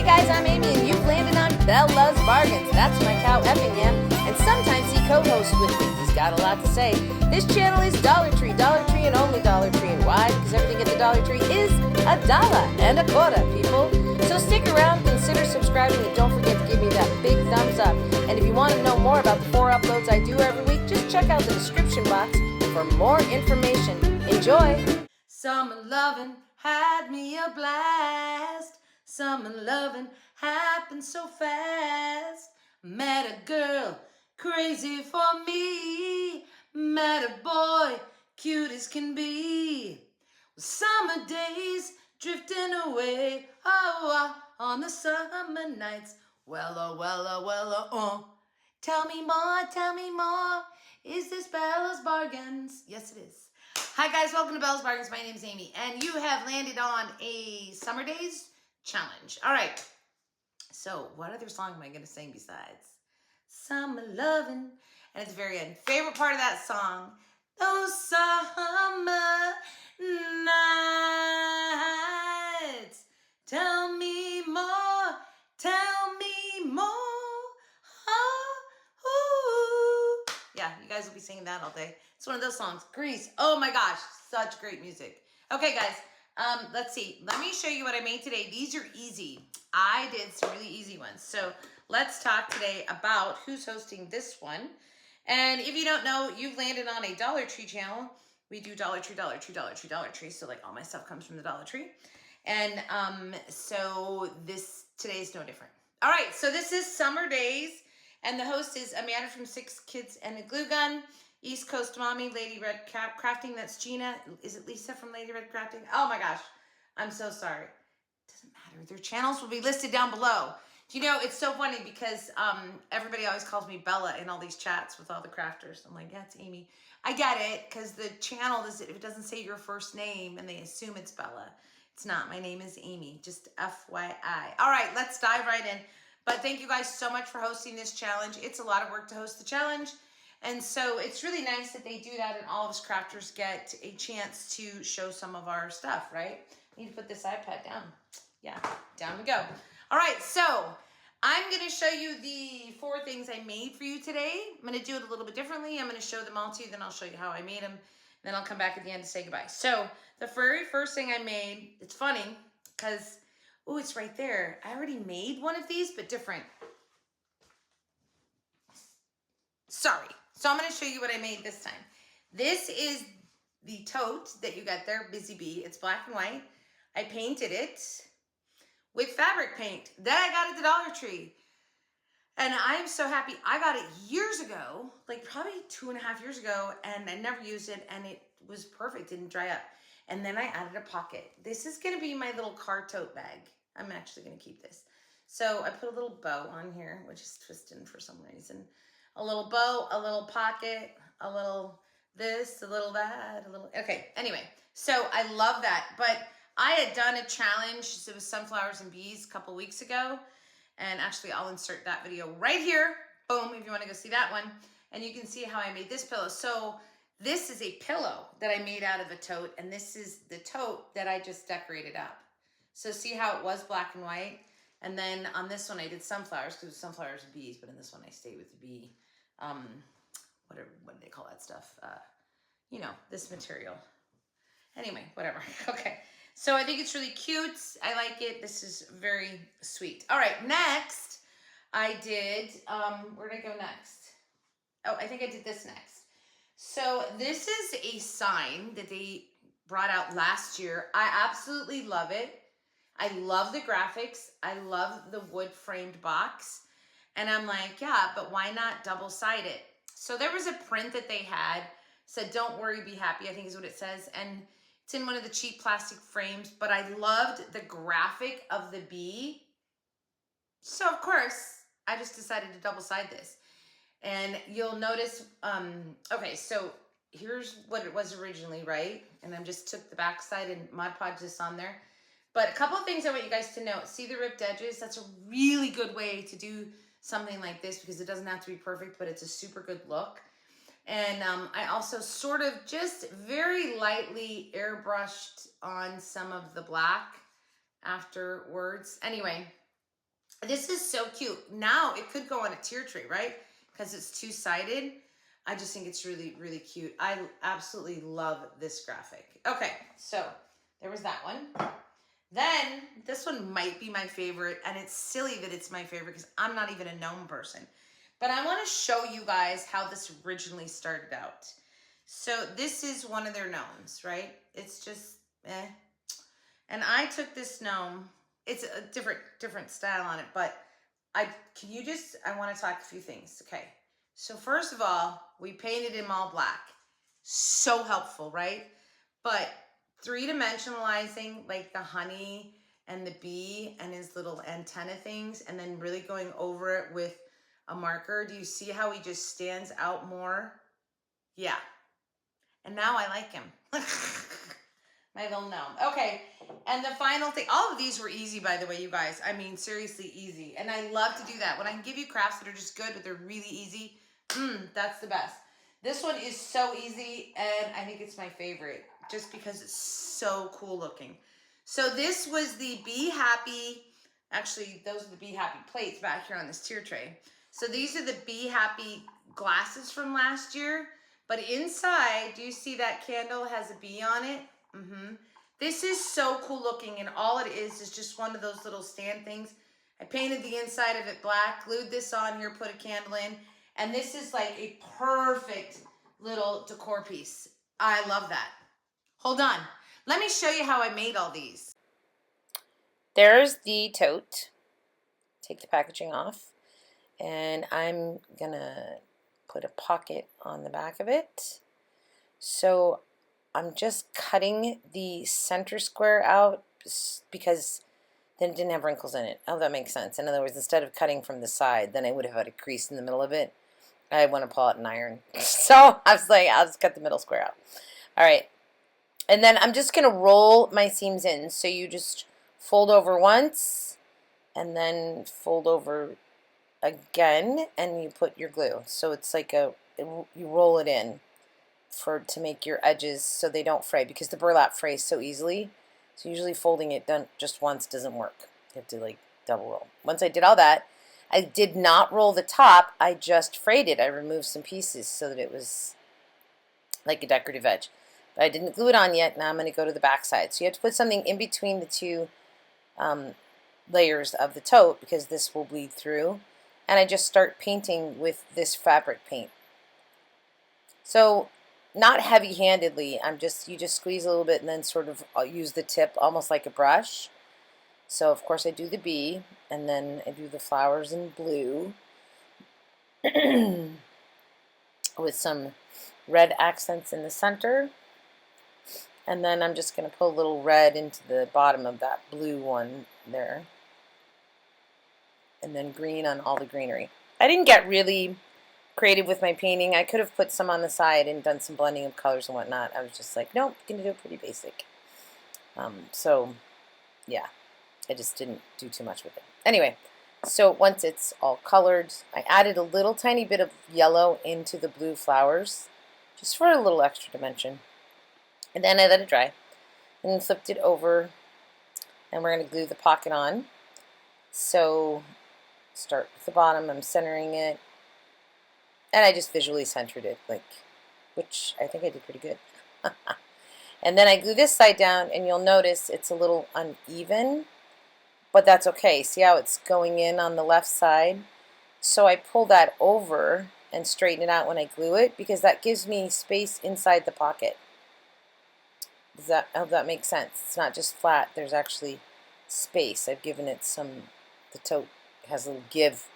guys, I'm Amy, and you've landed on Belle Loves Bargains. That's my cow Effingham, and sometimes he co-hosts with me. He's got a lot to say. This channel is Dollar Tree, and only Dollar Tree. And why? Because everything at the Dollar Tree is $1.25, people. So stick around, consider subscribing, and don't forget to give me that big thumbs up. And if you want to know more about the 4 uploads I do every week, just check out the description box for more information. Enjoy! Summer lovin' had me a blast. Summer lovin' happened so fast. Met a girl crazy for me. Met a boy cute as can be. Summer days drifting away, on the summer nights. Tell me more. Is this Bella's Bargains? Yes, it is. Hi guys, welcome to Bella's Bargains. My name is Amy, and you have landed on a Summer Days challenge. All right. So, what other song am I going to sing besides Summer Lovin'? And it's the very end. Favorite part of that song, those summer nights. Tell me more, tell me more. Oh, ooh. Yeah, you guys will be singing that all day. It's one of those songs. Grease. Oh my gosh, such great music. Okay, guys, let's see. Let me show you what I made today. These are easy. I did some really easy ones. So let's talk today about who's hosting this one. And if you don't know, you've landed on a Dollar Tree channel. We do Dollar Tree. So like all my stuff comes from the Dollar Tree. And so today's no different. All right, so this is Summer Days. And the host is Amanda from 6 Kids and a Glue Gun. East Coast Mommy, Lady Red Crafting. That's Gina. Is it Lisa from Lady Red Crafting? Oh my gosh, I'm so sorry. Doesn't matter. Their channels will be listed down below. Do you know, it's so funny because everybody always calls me Bella in all these chats with all the crafters. I'm like, yeah, it's Amy. I get it, because the channel, if it doesn't say your first name and they assume it's Bella, it's not. My name is Amy, just FYI. All right, let's dive right in. But thank you guys so much for hosting this challenge. It's a lot of work to host the challenge. And so it's really nice that they do that and all of us crafters get a chance to show some of our stuff, right? I need to put this iPad down. Yeah, down we go. All right, so I'm going to show you the 4 things I made for you today. I'm going to do it a little bit differently. I'm going to show them all to you, then I'll show you how I made them. Then I'll come back at the end to say goodbye. So the very first thing I made, it's funny because, oh, it's right there. I already made one of these, but different. Sorry. So I'm going to show you what I made this time. This is the tote that you got there, Busy Bee. It's black and white. I painted it with fabric paint that I got at the Dollar Tree. And I'm so happy. I got it years ago, like probably 2.5 years ago, and I never used it, and it was perfect, didn't dry up. And then I added a pocket. This is gonna be my little car tote bag. I'm actually gonna keep this. So I put a little bow on here, which is twisting for some reason. A little bow, a little pocket, a little this, a little that, a little, okay, anyway. So I love that, but I had done a challenge, it was sunflowers and bees a couple weeks ago, and actually I'll insert that video right here, boom, if you want to go see that one, and you can see how I made this pillow. So this is a pillow that I made out of a tote, and this is the tote that I just decorated up. So see how it was black and white, and then on this one I did sunflowers, because it was sunflowers and bees, but in this one I stayed with the bee, what do they call that stuff? You know, this material. Anyway, whatever, okay. So I think it's really cute. I like it. This is very sweet. All right, next I did, where did I go next? Oh, I think I did this next. So this is a sign that they brought out last year. I absolutely love it. I love the graphics. I love the wood framed box. And I'm like, yeah, but why not double side it? So there was a print that they had, said, don't worry, be happy, I think is what it says. And it's in one of the cheap plastic frames, but I loved the graphic of the bee. So of course, I just decided to double side this. And you'll notice, okay, so here's what it was originally, right? And I just took the back side and Mod Podged this on there. But a couple of things I want you guys to know. See the ripped edges? That's a really good way to do something like this because it doesn't have to be perfect, but it's a super good look. And I also sort of just very lightly airbrushed on some of the black afterwards. Anyway, This is so cute. Now it could go on a tier tray, right? Because it's two-sided. I just think it's really, really cute. I absolutely love this graphic. Okay, so there was that one. Then this one might be my favorite, and it's silly that it's my favorite because I'm not even a gnome person. But I want to show you guys how this originally started out. So this is one of their gnomes, right? It's just And I took this gnome. It's a different style on it, but I want to talk a few things. Okay. So first of all, we painted him all black. So helpful, right? But three-dimensionalizing like the honey and the bee and his little antenna things, and then really going over it with a marker. Do you see how he just stands out more? Yeah. And now I like him. My little gnome. Okay, and the final thing, all of these were easy, by the way, you guys. I mean, seriously easy. And I love to do that. When I can give you crafts that are just good, but they're really easy, that's the best. This one is so easy, and I think it's my favorite, just because it's so cool looking. So this was the Be Happy, actually, those are the Be Happy plates back here on this tier tray. So these are the Be Happy glasses from last year, but inside, do you see that candle has a bee on it? This is so cool looking, and all it is just one of those little stand things. I painted the inside of it black, glued this on here, put a candle in, and this is like a perfect little decor piece. I love that. Hold on. Let me show you how I made all these. There's the tote. Take the packaging off, and I'm gonna put a pocket on the back of it. So I'm just cutting the center square out because then it didn't have wrinkles in it. Oh, that makes sense. In other words, instead of cutting from the side, then I would have had a crease in the middle of it. I want to pull out an iron. So I was like, I'll just cut the middle square out. All right. And then I'm just going to roll my seams in. So you just fold over once and then fold over again and you put your glue. So it's like you roll it in to make your edges so they don't fray, because the burlap frays so easily. So usually folding it done just once doesn't work. You have to like double roll. Once I did all that, I did not roll the top. I just frayed it. I removed some pieces so that it was like a decorative edge. But I didn't glue it on yet. Now I'm going to go to the back side. So you have to put something in between the two layers of the tote, because this will bleed through. And I just start painting with this fabric paint. So not heavy-handedly, you just squeeze a little bit and then sort of use the tip almost like a brush. So of course I do the bee, and then I do the flowers in blue with some red accents in the center. And then I'm just going to put a little red into the bottom of that blue one there. And then green on all the greenery. I didn't get really creative with my painting. I could have put some on the side and done some blending of colors and whatnot. I was just like, nope, gonna do it pretty basic. So yeah, I just didn't do too much with it. Anyway, so once it's all colored, I added a little tiny bit of yellow into the blue flowers, just for a little extra dimension. And then I let it dry, and then flipped it over, and we're gonna glue the pocket on. So start with the bottom, I'm centering it, and I just visually centered it, which I think I did pretty good. And then I glue this side down, and you'll notice it's a little uneven, but that's okay. See how it's going in on the left side? So I pull that over and straighten it out when I glue it, because that gives me space inside the pocket. I hope that makes sense. It's not just flat, there's actually space. I've given it the tote has a little give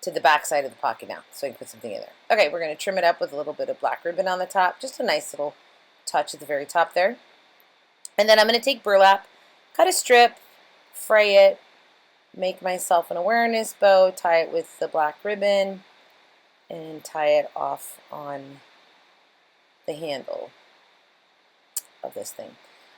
to the back side of the pocket now, so I can put something in there. Okay, we're going to trim it up with a little bit of black ribbon on the top, just a nice little touch at the very top there. And then I'm going to take burlap, cut a strip, fray it, make myself an awareness bow, tie it with the black ribbon, and tie it off on the handle of this thing.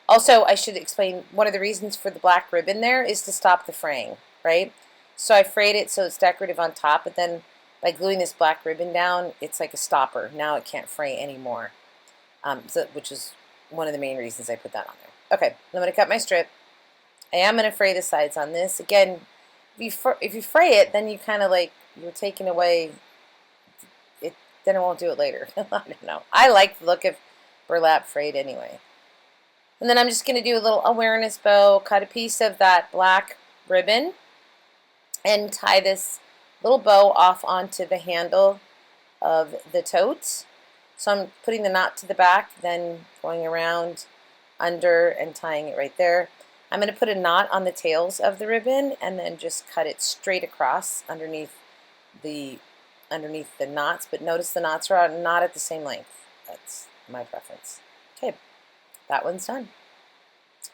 Also, I should explain, one of the reasons for the black ribbon there is to stop the fraying, right? So I frayed it so it's decorative on top, but then by gluing this black ribbon down, it's like a stopper. Now it can't fray anymore, which is one of the main reasons I put that on there. Okay, I'm going to cut my strip. I am going to fray the sides on this. Again, if you fray it, then you kind of like, you're taking away it, then it won't do it later. I don't know. I like the look of burlap frayed anyway. And then I'm just going to do a little awareness bow, cut a piece of that black ribbon, and tie this little bow off onto the handle of the tote. So I'm putting the knot to the back, then going around under and tying it right there. I'm going to put a knot on the tails of the ribbon and then just cut it straight across underneath the knots, but notice the knots are not at the same length. That's my preference. Okay, that one's done.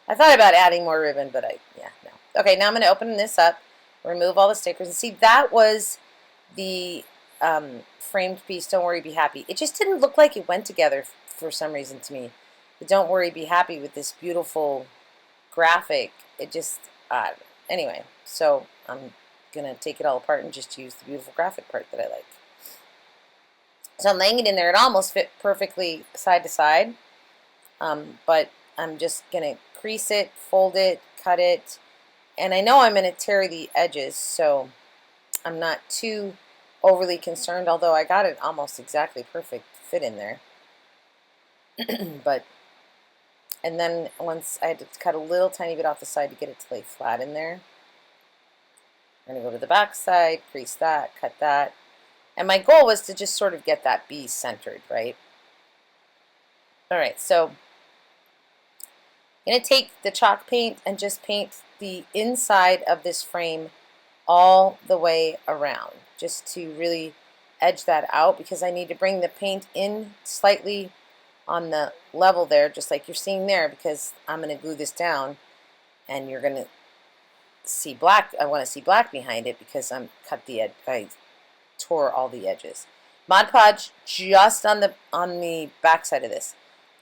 I thought about adding more ribbon, but no. Okay, now I'm going to open this up, remove all the stickers, and see, that was the framed piece, Don't Worry, Be Happy. It just didn't look like it went together for some reason to me. The Don't Worry, Be Happy with this beautiful graphic, it just, anyway, so I'm going to take it all apart and just use the beautiful graphic part that I like. So I'm laying it in there. It almost fit perfectly side to side, but I'm just going to crease it, fold it, cut it, and I know I'm going to tear the edges, so I'm not too overly concerned, although I got it almost exactly perfect fit in there. And then once I had to cut a little tiny bit off the side to get it to lay flat in there. I'm going to go to the back side, crease that, cut that. And my goal was to just sort of get that bee centered, right? All right, so I'm going to take the chalk paint and just paint the inside of this frame all the way around, just to really edge that out, because I need to bring the paint in slightly on the level there, just like you're seeing there, because I'm going to glue this down and you're going to see black. I want to see black behind it because I tore all the edges. Mod Podge just on the back side of this.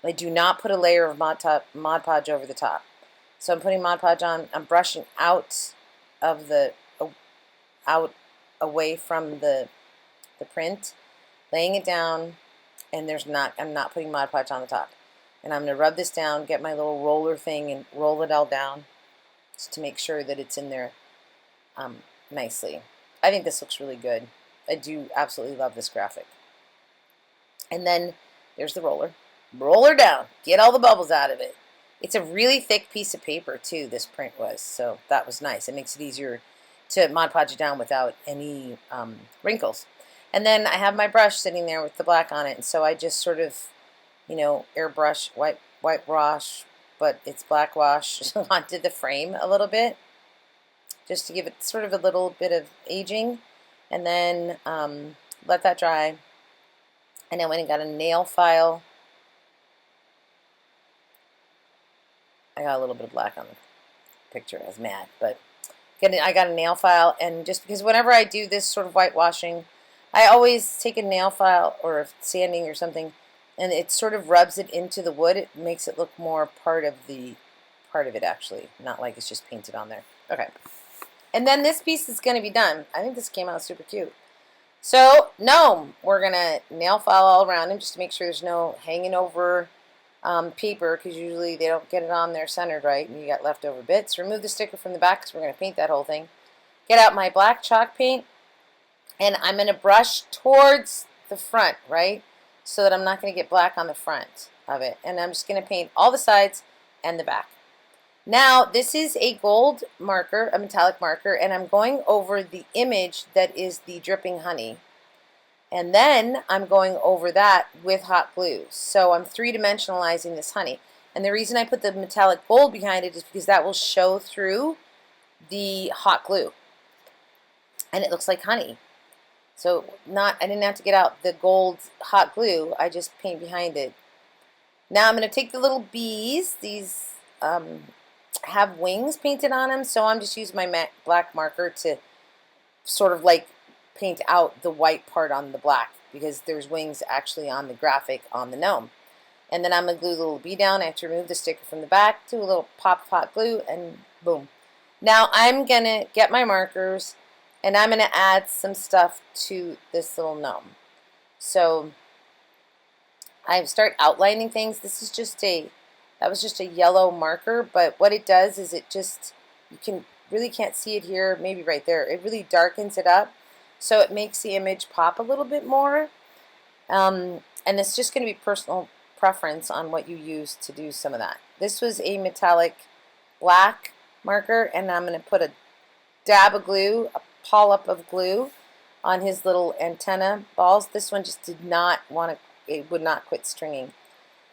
I do not put a layer of Mod Podge over the top. So I'm putting Mod Podge on. I'm brushing out of the away from the print, laying it down, and I'm not putting Mod Podge on the top. And I'm going to rub this down, get my little roller thing, and roll it all down just to make sure that it's in there nicely. I think this looks really good. I do absolutely love this graphic. And then there's the roller. Roll her down. Get all the bubbles out of it. It's a really thick piece of paper, too, this print was. So that was nice. It makes it easier to Mod Podge it down without any wrinkles. And then I have my brush sitting there with the black on it. And so I just sort of, airbrush, white wash, but it's black wash onto the frame a little bit, just to give it sort of a little bit of aging. And then let that dry. And I went and got a nail file. I got a little bit of black on the picture. I was mad, but I got a nail file, and just because whenever I do this sort of whitewashing, I always take a nail file or sanding or something, and it sort of rubs it into the wood. It makes it look more part of it, actually, not like it's just painted on there. Okay. And then this piece is going to be done. I think this came out super cute. So, gnome, we're going to nail file all around him just to make sure there's no hanging over paper, because usually they don't get it on there centered right, and you got leftover bits. Remove the sticker from the back because we're going to paint that whole thing. Get out my black chalk paint, and I'm going to brush towards the front, right, so that I'm not going to get black on the front of it. And I'm just going to paint all the sides and the back. Now, this is a gold marker, a metallic marker, and I'm going over the image that is the dripping honey. And then I'm going over that with hot glue. So I'm three-dimensionalizing this honey. And the reason I put the metallic gold behind it is because that will show through the hot glue. And it looks like honey. So I didn't have to get out the gold hot glue. I just paint behind it. Now I'm going to take the little bees. These have wings painted on them. So I'm just using my black marker to sort of like paint out the white part on the black, because there's wings actually on the graphic on the gnome. And then I'm going to glue the little bee down. I have to remove the sticker from the back, do a little pop of hot glue, and boom. Now I'm going to get my markers, and I'm going to add some stuff to this little gnome. So I start outlining things. This is that was just a yellow marker, but what it does is you can really can't see it here, maybe right there. It really darkens it up, so it makes the image pop a little bit more. And it's just going to be personal preference on what you use to do some of that. This was a metallic black marker, and I'm going to put a dab of glue, a polyp of glue on his little antenna balls. This one just did not want to, it would not quit stringing.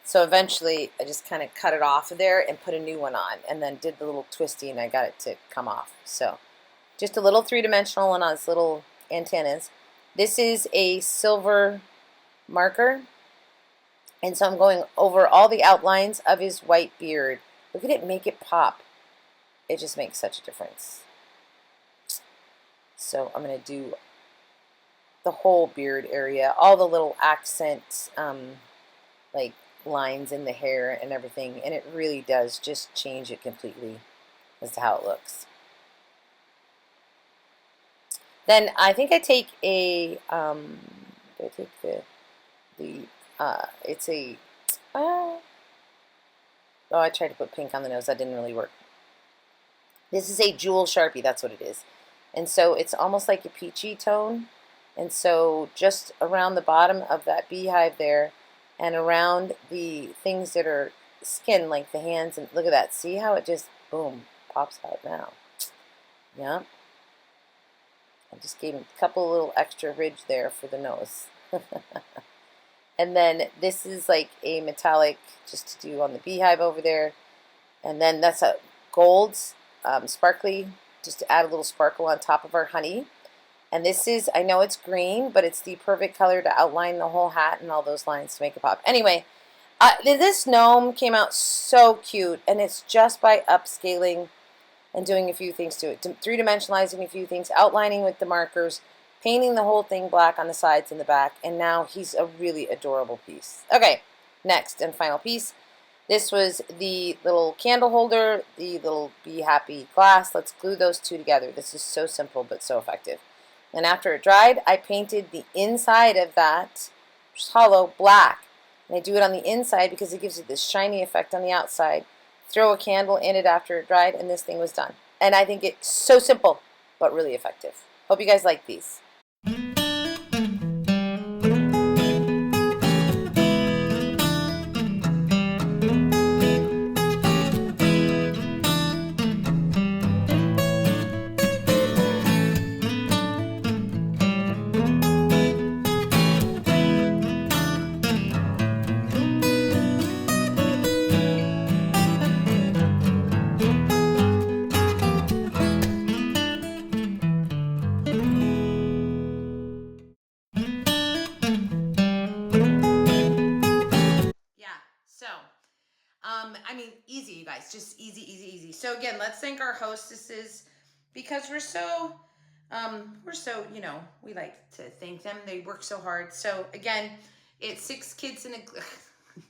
So eventually I just kind of cut it off of there and put a new one on, and then did the little twisty, and I got it to come off. So just a little three-dimensional one on his little antennas. This is a silver marker, and so I'm going over all the outlines of his white beard. Look at it make it pop. It just makes such a difference. So I'm going to do the whole beard area, all the little accent like lines in the hair and everything, and it really does just change it completely as to how it looks. Then I think I take a I take it's a oh, I tried to put pink on the nose, that didn't really work. This is a jewel Sharpie, that's what it is. And so it's almost like a peachy tone. And so just around the bottom of that beehive there, and around the things that are skin, like the hands, and look at that. See how it just, boom, pops out now. Yeah. I just gave him a couple little extra ridge there for the nose. And then this is like a metallic, just to do on the beehive over there. And then that's a gold, sparkly, just to add a little sparkle on top of our honey. And this is, I know it's green, but it's the perfect color to outline the whole hat and all those lines to make it pop. Anyway, this gnome came out so cute, and it's just by upscaling and doing a few things to it. Three-dimensionalizing a few things, outlining with the markers, painting the whole thing black on the sides and the back, and now he's a really adorable piece. Okay, next and final piece. This was the little candle holder, the little Be Happy glass. Let's glue those two together. This is so simple but so effective. And after it dried, I painted the inside of that, just hollow, black. And I do it on the inside because it gives it this shiny effect on the outside. Throw a candle in it after it dried, and this thing was done. And I think it's so simple but really effective. Hope you guys like these. I mean, easy, you guys, just easy, easy, easy. So again, let's thank our hostesses, because we're so, you know, we like to thank them. They work so hard. So again, it's 6 kids in a,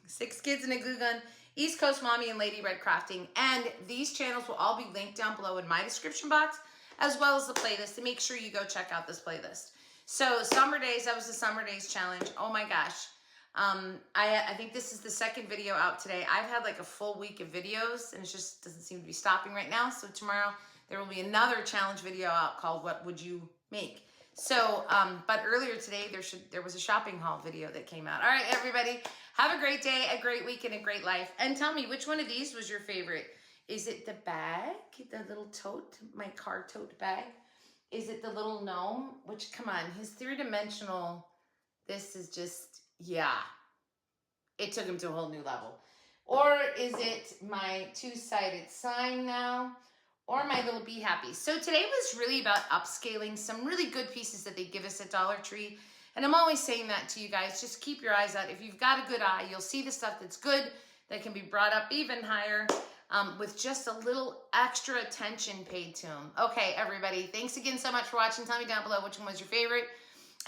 6 kids in a glue gun, East Coast Mommy and Lady Red Crafting. And these channels will all be linked down below in my description box, as well as the playlist. And make sure you go check out this playlist. So Summer Days, that was the Summer Days challenge. Oh my gosh. I think this is the second video out today. I've had like a full week of videos, and it just doesn't seem to be stopping right now. So tomorrow there will be another challenge video out called What Would You Make? So, but earlier today there was a shopping haul video that came out. All right, everybody, have a great day, a great week, and a great life. And tell me, which one of these was your favorite? Is it the bag, the little tote, my car tote bag? Is it the little gnome? Which, come on, his 3-dimensional, this is just, yeah, it took him to a whole new level. Or is it my 2-sided sign now? Or my little Be Happy? So today was really about upscaling some really good pieces that they give us at Dollar Tree. And I'm always saying that to you guys, just keep your eyes out. If you've got a good eye, you'll see the stuff that's good, that can be brought up even higher with just a little extra attention paid to them. Okay, everybody, thanks again so much for watching. Tell me down below which one was your favorite.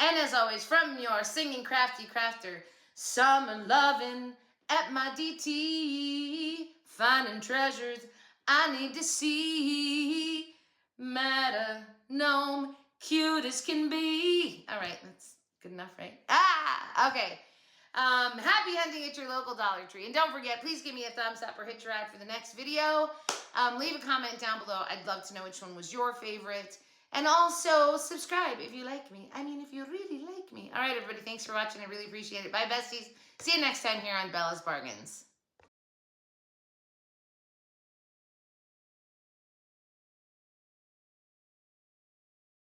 And as always, from your singing crafty crafter, summer loving at my DT, finding treasures I need to see. Matter, gnome, cute as can be. All right, that's good enough, right? Okay. Happy hunting at your local Dollar Tree. And don't forget, please give me a thumbs up or hit your ad for the next video. Leave a comment down below. I'd love to know which one was your favorite. And also subscribe if you like me. I mean, if you really like me. All right, everybody. Thanks for watching. I really appreciate it. Bye, besties. See you next time here on Bella's Bargains.